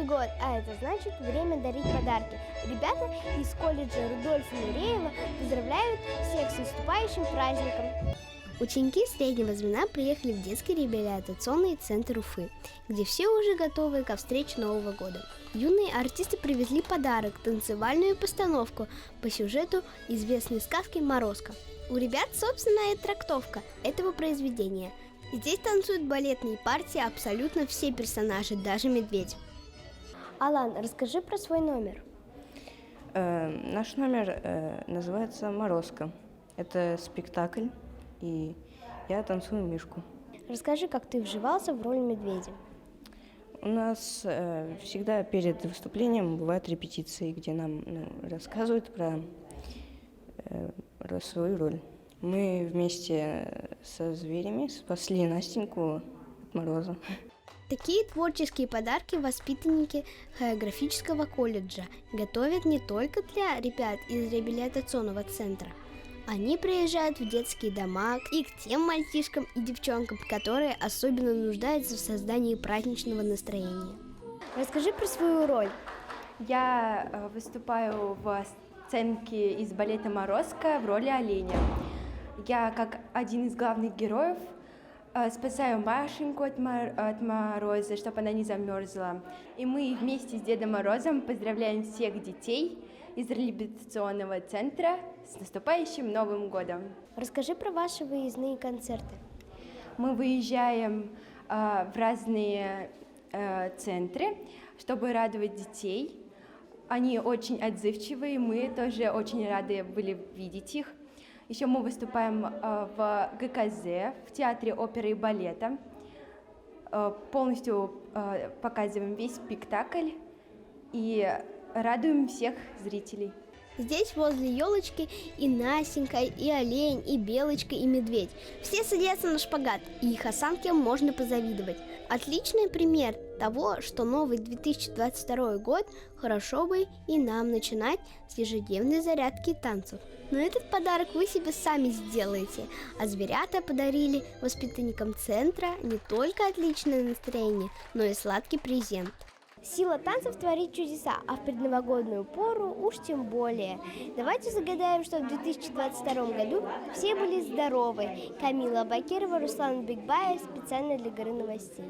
год, а это значит время дарить подарки. Ребята из колледжа Рудольфа Нуреева поздравляют всех с наступающим праздником. Ученики среднего звена приехали в детский реабилитационный центр Уфы, где все уже готовы ко встрече Нового года. Юные артисты привезли подарок – танцевальную постановку по сюжету известной сказки «Морозко». У ребят собственная трактовка этого произведения. Здесь танцуют балетные партии абсолютно все персонажи, даже медведь. Алан, расскажи про свой номер. Наш номер называется «Морозко». Это спектакль, и я танцую Мишку. Расскажи, как ты вживался в роль медведя. У нас всегда перед выступлением бывают репетиции, где нам рассказывают про свою роль. Мы вместе со зверями спасли Настеньку от мороза. Такие творческие подарки воспитанники хореографического колледжа готовят не только для ребят из реабилитационного центра. Они приезжают в детские дома и к тем мальчишкам и девчонкам, которые особенно нуждаются в создании праздничного настроения. Расскажи про свою роль. Я выступаю в сценке из балета «Морозко» в роли оленя. Я, как один из главных героев, спасаю Машеньку от мороза, чтобы она не замерзла. И мы вместе с Дедом Морозом поздравляем всех детей из реабилитационного центра с наступающим Новым годом. Расскажи про ваши выездные концерты. Мы выезжаем в разные центры, чтобы радовать детей. Они очень отзывчивые, мы тоже очень рады были видеть их. Еще мы выступаем в ГКЗ, в Театре оперы и балета. Полностью показываем весь спектакль и радуем всех зрителей. Здесь возле елочки и Настенька, и олень, и белочка, и медведь. Все садятся на шпагат, и их осанке можно позавидовать. Отличный пример того, что новый 2022 год хорошо бы и нам начинать с ежедневной зарядки танцев. Но этот подарок вы себе сами сделаете, а зверята подарили воспитанникам центра не только отличное настроение, но и сладкий презент. Сила танцев творит чудеса, а в предновогоднюю пору уж тем более. Давайте загадаем, что в 2022 году все были здоровы. Камила Бакирова, Руслан Бекбаев, специально для Горы новостей.